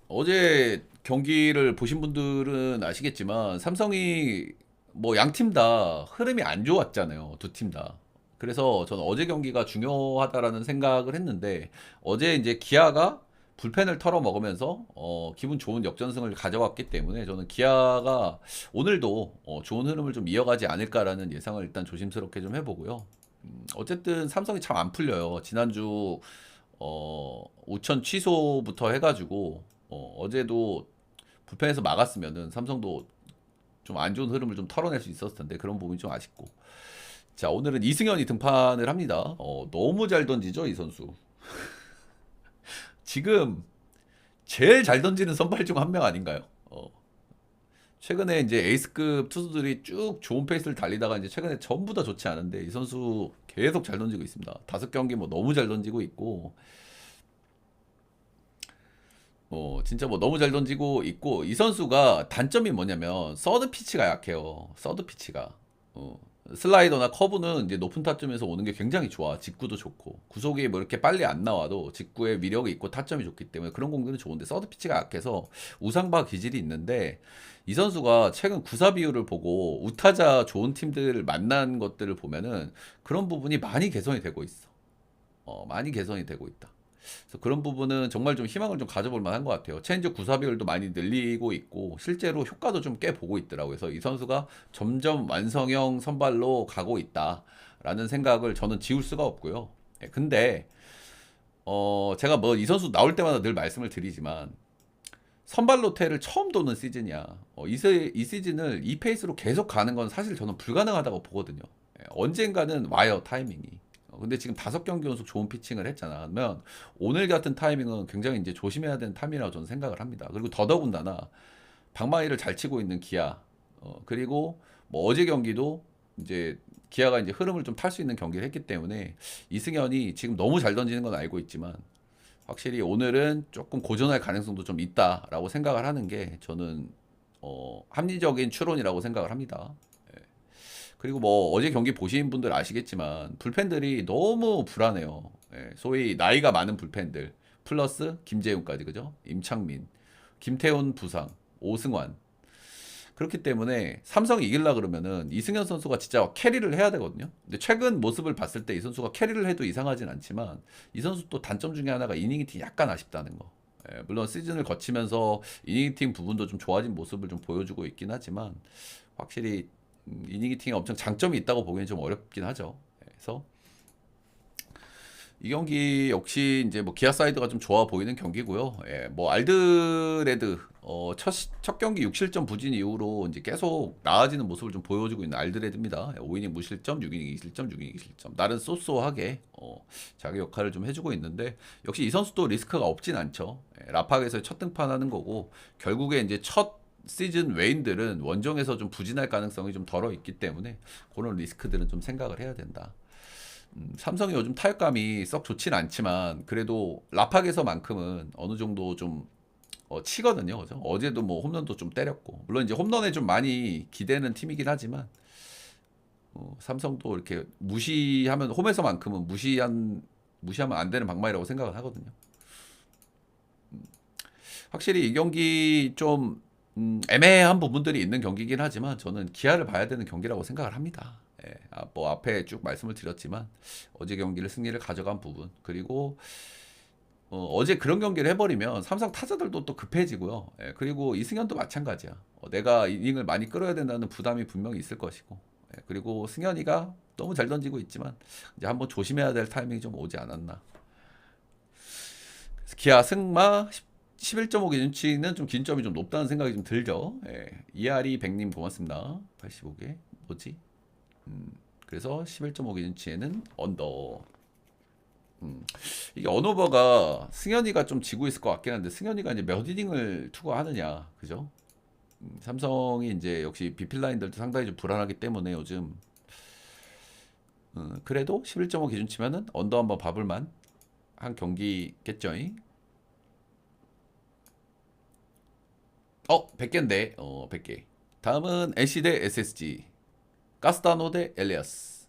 어제 경기를 보신 분들은 아시겠지만 삼성이 뭐 양 팀 다 흐름이 안 좋았잖아요. 두 팀 다. 그래서 저는 어제 경기가 중요하다라는 생각을 했는데 어제 이제 기아가 불펜을 털어 먹으면서 기분 좋은 역전승을 가져왔기 때문에 저는 기아가 오늘도 좋은 흐름을 좀 이어가지 않을까라는 예상을 일단 조심스럽게 좀 해보고요. 어쨌든 삼성이 참 안 풀려요. 지난주 우천 취소부터 해가지고 어제도 불펜에서 막았으면은 삼성도 좀 안 좋은 흐름을 좀 털어낼 수 있었을 텐데 그런 부분이 좀 아쉽고. 자, 오늘은 이승현이 등판을 합니다. 너무 잘 던지죠, 이 선수. 지금 제일 잘 던지는 선발 중 한 명 아닌가요? 최근에 이제 에이스급 투수들이 쭉 좋은 페이스를 달리다가 이제 최근에 전부 다 좋지 않은데 이 선수 계속 잘 던지고 있습니다. 5경기 뭐 너무 잘 던지고 있고 진짜 뭐 너무 잘 던지고 있고 이 선수가 단점이 뭐냐면 서드 피치가 약해요. 서드 피치가. 슬라이더나 커브는 이제 높은 타점에서 오는 게 굉장히 좋아. 직구도 좋고 구속이 뭐 이렇게 빨리 안 나와도 직구에 위력이 있고 타점이 좋기 때문에 그런 공들은 좋은데 서드 피치가 약해서 우상바 기질이 있는데 이 선수가 최근 구사 비율을 보고 우타자 좋은 팀들을 만난 것들을 보면은 그런 부분이 많이 개선이 되고 있어. 많이 개선이 되고 있다. 그래서 그런 부분은 정말 좀 희망을 좀 가져볼 만한 것 같아요. 체인지 구사 비율도 많이 늘리고 있고 실제로 효과도 좀 꽤 보고 있더라고요. 그래서 이 선수가 점점 완성형 선발로 가고 있다라는 생각을 저는 지울 수가 없고요. 근데 제가 뭐 이 선수 나올 때마다 늘 말씀을 드리지만 선발 로테를 처음 도는 시즌이야. 이 시즌을 이 페이스로 계속 가는 건 사실 저는 불가능하다고 보거든요. 언젠가는 와요, 타이밍이. 근데 지금 5경기 연속 좋은 피칭을 했잖아. 그러면 오늘 같은 타이밍은 굉장히 이제 조심해야 되는 타이밍이라고 저는 생각을 합니다. 그리고 더더군다나 방망이를 잘 치고 있는 기아. 그리고 뭐 어제 경기도 이제 기아가 이제 흐름을 좀 탈 수 있는 경기를 했기 때문에 이승현이 지금 너무 잘 던지는 건 알고 있지만 확실히 오늘은 조금 고전할 가능성도 좀 있다라고 생각을 하는 게 저는 합리적인 추론이라고 생각을 합니다. 예. 그리고 뭐 어제 경기 보신 분들 아시겠지만 불펜들이 너무 불안해요. 예. 소위 나이가 많은 불펜들 플러스 김재훈까지 그죠? 임창민, 김태훈 부상, 오승환 그렇기 때문에 삼성이 이길라 그러면은 이승현 선수가 진짜 캐리를 해야 되거든요. 근데 최근 모습을 봤을 때 이 선수가 캐리를 해도 이상하진 않지만 이 선수 또 단점 중에 하나가 이닝히팅 약간 아쉽다는 거. 물론 시즌을 거치면서 이닝히팅 부분도 좀 좋아진 모습을 좀 보여주고 있긴 하지만 확실히 이닝히팅에 엄청 장점이 있다고 보기엔 좀 어렵긴 하죠. 그래서 이 경기 역시 이제 뭐 기아 사이드가 좀 좋아 보이는 경기고요. 뭐 알드레드 첫 경기 6실점 부진 이후로 이제 계속 나아지는 모습을 좀 보여주고 있는 알드레드입니다. 5이닝 무실점, 6이닝 2실점, 6이닝 2실점. 나름 쏘쏘하게 자기 역할을 좀 해주고 있는데 역시 이 선수도 리스크가 없진 않죠. 라팍에서 첫 등판하는 거고 결국에 이제 첫 시즌 외인들은 원정에서 좀 부진할 가능성이 좀 덜어 있기 때문에 그런 리스크들은 좀 생각을 해야 된다. 삼성이 요즘 타격감이 썩 좋진 않지만 그래도 라팍에서만큼은 어느 정도 좀 치거든요. 그죠? 어제도 뭐 홈런도 좀 때렸고 물론 이제 홈런에 좀 많이 기대는 팀이긴 하지만 삼성도 이렇게 무시하면 홈에서만큼은 무시하면 안 되는 방망이라고 생각을 하거든요. 확실히 이 경기 좀 애매한 부분들이 있는 경기긴 하지만 저는 기아를 봐야 되는 경기라고 생각을 합니다. 뭐 앞에 쭉 말씀을 드렸지만 어제 경기를 승리를 가져간 부분 그리고 어제 그런 경기를 해버리면 삼성 타자들도 또 급해지고요. 그리고 이승현도 마찬가지야. 내가 이닝을 많이 끌어야 된다는 부담이 분명히 있을 것이고 그리고 승현이가 너무 잘 던지고 있지만 이제 한번 조심해야 될 타이밍이 좀 오지 않았나. 그래서 기아 승마 11.5 기준치는 좀 기준점이 좀 높다는 생각이 좀 들죠. 이하리 백님 고맙습니다. 85개 뭐지? 그래서 11.5 기준치에는 언더. 이게 언어버가 승현이가 좀 지고 있을 것 같긴 한데 승현이가 이제 몇 이닝을 투구하느냐, 그죠? 삼성이 이제 역시 비필 라인들도 상당히 좀 불안하기 때문에 요즘 그래도 11.5 기준치면은 언더 한번 봐볼만 한 경기겠죠? 100개인데 100개. 다음은 NC 대 SSG, 가스타노 대 엘리아스.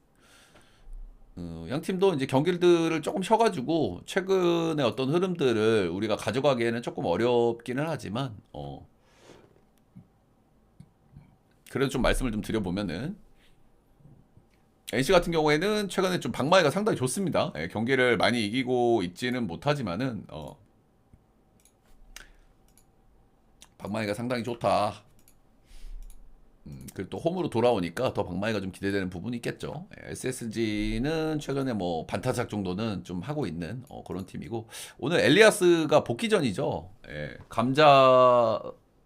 양 팀도 이제 경기들을 조금 쉬어가지고 최근의 어떤 흐름들을 우리가 가져가기에는 조금 어렵기는 하지만 그래도 좀 말씀을 좀 드려보면은 NC 같은 경우에는 최근에 좀 방망이가 상당히 좋습니다. 예, 경기를 많이 이기고 있지는 못하지만은 방망이가 상당히 좋다. 그리고 또 홈으로 돌아오니까 더 방망이가 좀 기대되는 부분이 있겠죠. SSG는 최근에 뭐 반타작 정도는 좀 하고 있는 그런 팀이고 오늘 엘리아스가 복귀전이죠. 예, 감자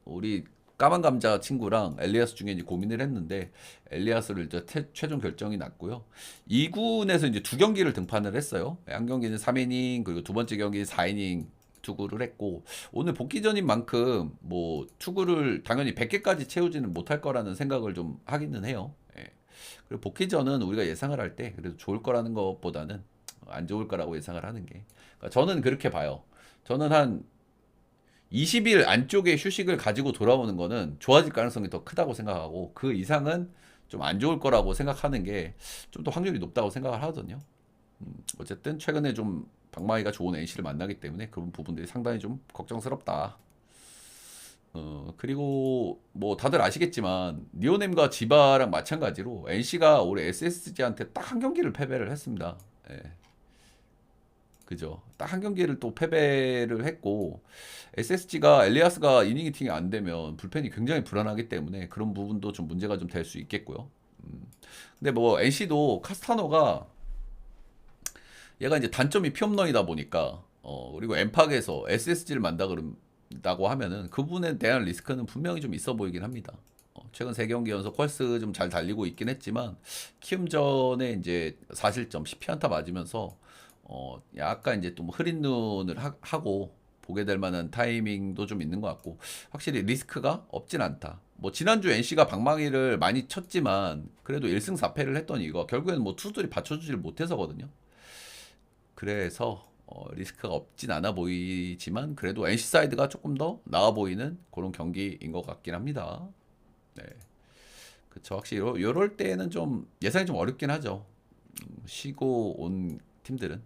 우리 까만 감자 친구랑 엘리아스 중에 이제 고민을 했는데 엘리아스를 이제 최종 결정이 났고요. 2군에서 이제 두 경기를 등판을 했어요. 한 경기는 3이닝 그리고 두 번째 경기는 4이닝 투구를 했고 오늘 복귀전인 만큼 뭐 투구를 당연히 100개까지 채우지는 못할 거라는 생각을 좀 하기는 해요. 예. 그리고 복귀전은 우리가 예상을 할 때 그래도 좋을 거라는 것보다는 안 좋을 거라고 예상을 하는 게 그러니까 저는 그렇게 봐요. 저는 한 20일 안쪽에 휴식을 가지고 돌아오는 거는 좋아질 가능성이 더 크다고 생각하고 그 이상은 좀 안 좋을 거라고 생각하는 게 좀 더 확률이 높다고 생각을 하거든요. 어쨌든 최근에 좀 방망이가 좋은 NC를 만나기 때문에 그런 부분들이 상당히 좀 걱정스럽다. 그리고 뭐 다들 아시겠지만 니오넴과 지바랑 마찬가지로 NC가 올해 SSG한테 딱 한 경기를 패배를 했습니다. 예. 그죠. 딱 한 경기를 또 패배를 했고 SSG가 엘리아스가 이닝 히팅이 안 되면 불펜이 굉장히 불안하기 때문에 그런 부분도 좀 문제가 좀 될 수 있겠고요. 근데 뭐 NC도 카스타노가 얘가 이제 단점이 피홈런이다 보니까 그리고 엠팍에서 SSG를 만다고 하면은 그 부분에 대한 리스크는 분명히 좀 있어 보이긴 합니다. 최근 3경기 연속 퀄스 좀 잘 달리고 있긴 했지만 키움전에 이제 4실점 10피안타 맞으면서 약간 이제 또 뭐 흐린 눈을 하고 보게 될 만한 타이밍도 좀 있는 것 같고 확실히 리스크가 없진 않다. 뭐 지난주 NC가 방망이를 많이 쳤지만 그래도 1승 4패를 했던 이거 결국에는 뭐 투수들이 받쳐주지를 못해서거든요. 그래서 리스크가 없진 않아 보이지만 그래도 NC 사이드가 조금 더 나아 보이는 그런 경기인 것 같긴 합니다. 네, 그쵸. 확실히 요럴 때는 좀 예상이 좀 어렵긴 하죠. 쉬고 온 팀들은.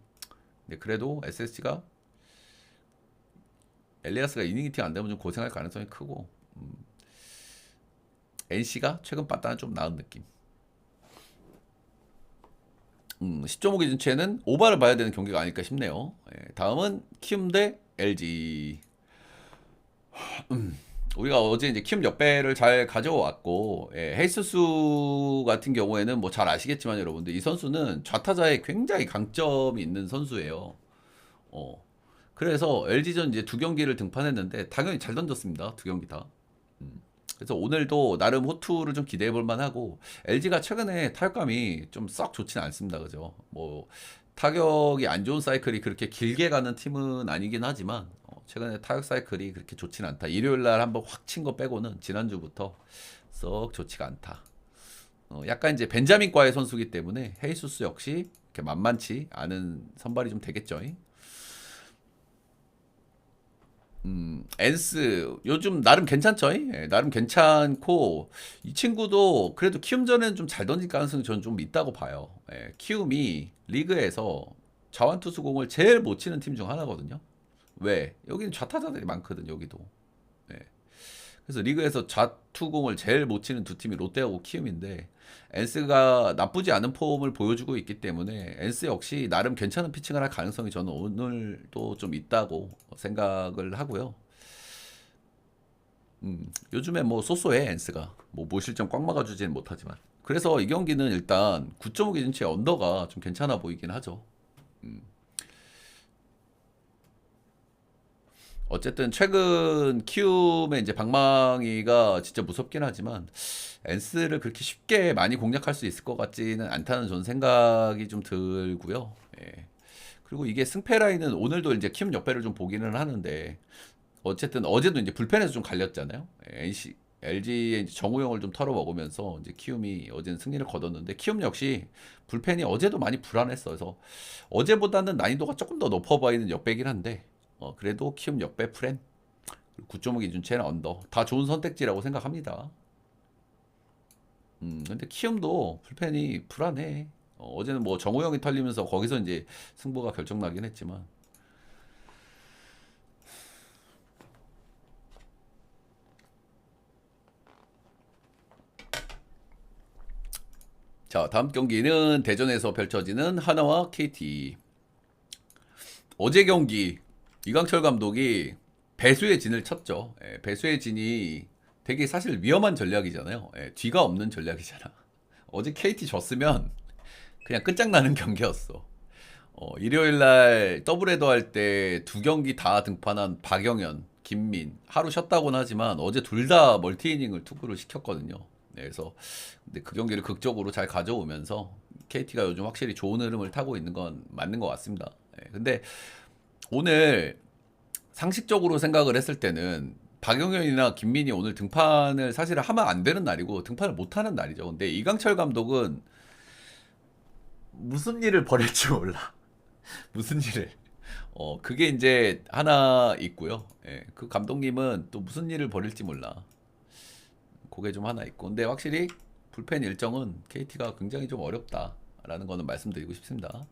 근데 그래도 SSG가 엘리아스가 이닝 히팅 안 되면 좀 고생할 가능성이 크고 NC가 최근 바탕은 좀 나은 느낌. 10.5 기준치에는 오바를 봐야 되는 경기가 아닐까 싶네요. 예, 다음은 키움 대 LG. 우리가 어제 이제 키움 역배를 잘 가져왔고 헤이스수 같은 경우에는 뭐 잘 아시겠지만 여러분들 이 선수는 좌타자에 굉장히 강점이 있는 선수예요. 어, 그래서 LG전 이제 두 경기를 등판했는데 당연히 잘 던졌습니다. 두 경기 다. 그래서 오늘도 나름 호투를 좀 기대해 볼 만하고 LG가 최근에 타격감이 좀 썩 좋지는 않습니다. 그죠? 뭐 타격이 안 좋은 사이클이 그렇게 길게 가는 팀은 아니긴 하지만 최근에 타격 사이클이 그렇게 좋지는 않다. 일요일 날 한번 확 친 거 빼고는 지난주부터 썩 좋지가 않다. 약간 이제 벤자민과의 선수기 때문에 헤이수스 역시 이렇게 만만치 않은 선발이 좀 되겠죠. 엔스 요즘 나름 괜찮죠? 예, 나름 괜찮고 이 친구도 그래도 키움전에는 좀 잘 던질 가능성이 저는 좀 있다고 봐요. 예, 키움이 리그에서 자완투수공을 제일 못 치는 팀 중 하나거든요. 왜? 여기는 좌타자들이 많거든 여기도. 예. 그래서 리그에서 좌투공을 제일 못 치는 두 팀이 롯데하고 키움인데 엔스가 나쁘지 않은 폼을 보여주고 있기 때문에 엔스 역시 나름 괜찮은 피칭을 할 가능성이 저는 오늘도 좀 있다고 생각을 하고요. 요즘에 뭐 쏘쏘해 엔스가 뭐 무실점 꽉 막아주지는 못하지만 그래서 이 경기는 일단 9.5 기준치의 언더가 좀 괜찮아 보이긴 하죠. 어쨌든 최근 키움의 이제 방망이가 진짜 무섭긴 하지만 엔스를 그렇게 쉽게 많이 공략할 수 있을 것 같지는 않다는 저는 생각이 좀 들고요. 예. 그리고 이게 승패 라인은 오늘도 이제 키움 역배를 좀 보기는 하는데 어쨌든 어제도 이제 불펜에서 좀 갈렸잖아요. NC LG의 이제 정우영을 좀 털어먹으면서 이제 키움이 어제는 승리를 거뒀는데 키움 역시 불펜이 어제도 많이 불안했어. 그래서 어제보다는 난이도가 조금 더 높아 보이는 역배긴 한데 그래도 키움 역배 프렌 9.5 기준치는 언더 다 좋은 선택지라고 생각합니다. 근데 키움도 불펜이 불안해. 어제는 뭐 정우영이 털리면서 거기서 이제 승부가 결정나긴 했지만. 자, 다음 경기는 대전에서 펼쳐지는 하나와 KT. 어제 경기 이강철 감독이 배수의 진을 쳤죠. 배수의 진이 되게 사실 위험한 전략이잖아요. 뒤가 없는 전략이잖아. 어제 KT 졌으면 그냥 끝장나는 경기였어. 일요일 날 더블헤더 할 때 두 경기 다 등판한 박영현, 김민 하루 쉬었다고는 하지만 어제 둘 다 멀티이닝을 투구를 시켰거든요. 네, 그래서 근데 그 경기를 극적으로 잘 가져오면서 KT가 요즘 확실히 좋은 흐름을 타고 있는 건 맞는 것 같습니다. 근데 오늘 상식적으로 생각을 했을 때는 박영현이나 김민이 오늘 등판을 사실 하면 안 되는 날이고 등판을 못 하는 날이죠. 근데 이강철 감독은 무슨 일을 벌일지 몰라. 무슨 일을. 그게 이제 하나 있고요. 그 감독님은 또 무슨 일을 벌일지 몰라. 그게 좀 하나 있고. 근데 확실히 불펜 일정은 KT가 굉장히 좀 어렵다라는 거는 말씀드리고 싶습니다.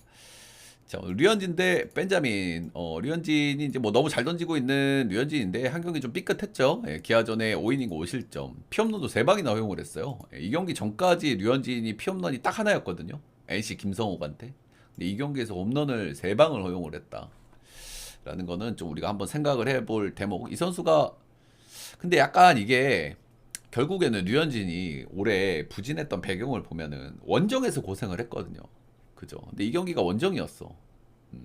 자, 오늘 류현진 대 벤자민. 류현진이 이제 뭐 너무 잘 던지고 있는 류현진인데 한 경기 좀 삐끗했죠. 기아전에 5이닝 5실점. 피홈런도 3방이나 허용을 했어요. 이 경기 전까지 류현진이 피홈런이 딱 하나였거든요. NC 김성욱한테. 근데 이 경기에서 홈런을 3방을 허용을 했다. 라는 거는 좀 우리가 한번 생각을 해볼 대목. 이 선수가 근데 약간 이게 결국에는 류현진이 올해 부진했던 배경을 보면은 원정에서 고생을 했거든요. 그죠? 근데 이 경기가 원정이었어.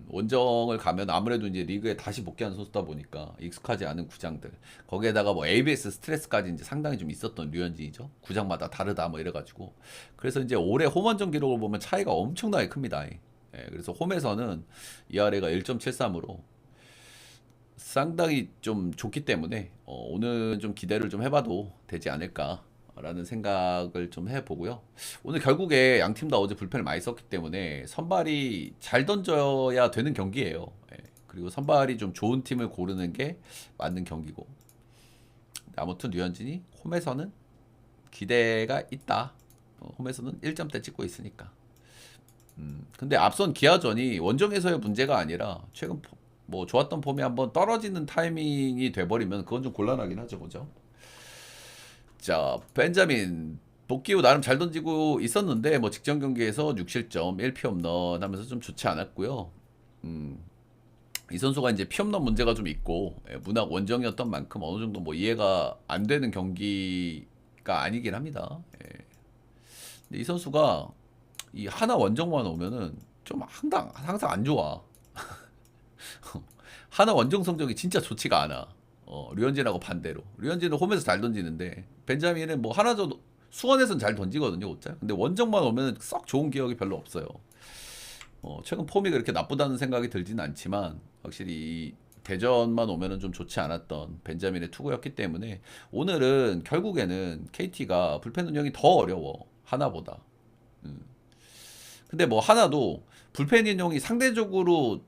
원정을 가면 아무래도 이제 리그에 다시 복귀하는 선수다 보니까 익숙하지 않은 구장들 거기에다가 뭐 ABS 스트레스까지 이제 상당히 좀 있었던 류현진이죠. 구장마다 다르다 뭐 이래가지고 그래서 이제 올해 홈원정 기록을 보면 차이가 엄청나게 큽니다. 그래서 홈에서는 ERA가 1.73으로 상당히 좀 좋기 때문에 오늘 좀 기대를 좀 해봐도 되지 않을까라는 생각을 좀 해보고요. 오늘 결국에 양 팀 다 어제 불펜을 많이 썼기 때문에 선발이 잘 던져야 되는 경기예요. 그리고 선발이 좀 좋은 팀을 고르는 게 맞는 경기고. 아무튼 류현진이 홈에서는 기대가 있다. 홈에서는 1점대 찍고 있으니까. 근데 앞선 기아전이 원정에서의 문제가 아니라 최근 뭐 좋았던 폼이 한번 떨어지는 타이밍이 돼버리면 그건 좀 곤란하긴 하죠, 그죠? 자, 벤자민 복귀 후 나름 잘 던지고 있었는데 뭐 직전 경기에서 6실점 1피홈런 하면서 좀 좋지 않았고요. 이 선수가 이제 피홈런 문제가 좀 있고 문학 원정이었던 만큼 어느 정도 뭐 이해가 안 되는 경기가 아니긴 합니다. 근데 이 선수가 이 하나 원정만 오면은 좀 항상 안 좋아. 하나 원정 성적이 진짜 좋지가 않아. 류현진하고 반대로. 류현진은 홈에서 잘 던지는데 벤자민은 뭐 하나도 수원에서는 잘 던지거든요, 옷잘. 근데 원정만 오면 썩 좋은 기억이 별로 없어요. 최근 폼이 그렇게 나쁘다는 생각이 들지는 않지만 확실히 이 대전만 오면은 좀 좋지 않았던 벤자민의 투구였기 때문에 오늘은 결국에는 KT가 불펜 운영이 더 어려워. 하나보다. 근데 뭐 하나도 불펜 운영이 상대적으로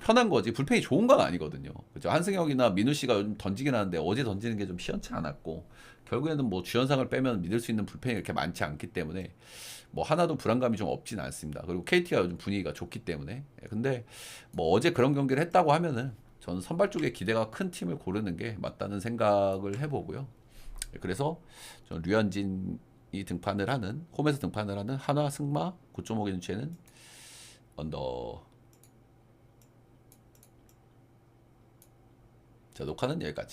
편한 거지 불펜이 좋은 건 아니거든요. 그죠? 한승혁이나 민우 씨가 요즘 던지긴 하는데 어제 던지는 게 좀 시원치 않았고 결국에는 뭐 주연상을 빼면 믿을 수 있는 불펜이 그렇게 많지 않기 때문에 뭐 하나도 불안감이 좀 없진 않습니다. 그리고 KT가 요즘 분위기가 좋기 때문에 근데 뭐 어제 그런 경기를 했다고 하면은 저는 선발 쪽에 기대가 큰 팀을 고르는 게 맞다는 생각을 해보고요. 그래서 저는 류현진이 등판을 하는 홈에서 등판을 하는 한화 승마 9.5개는치에는 언더. 자, 녹화는 여기까지.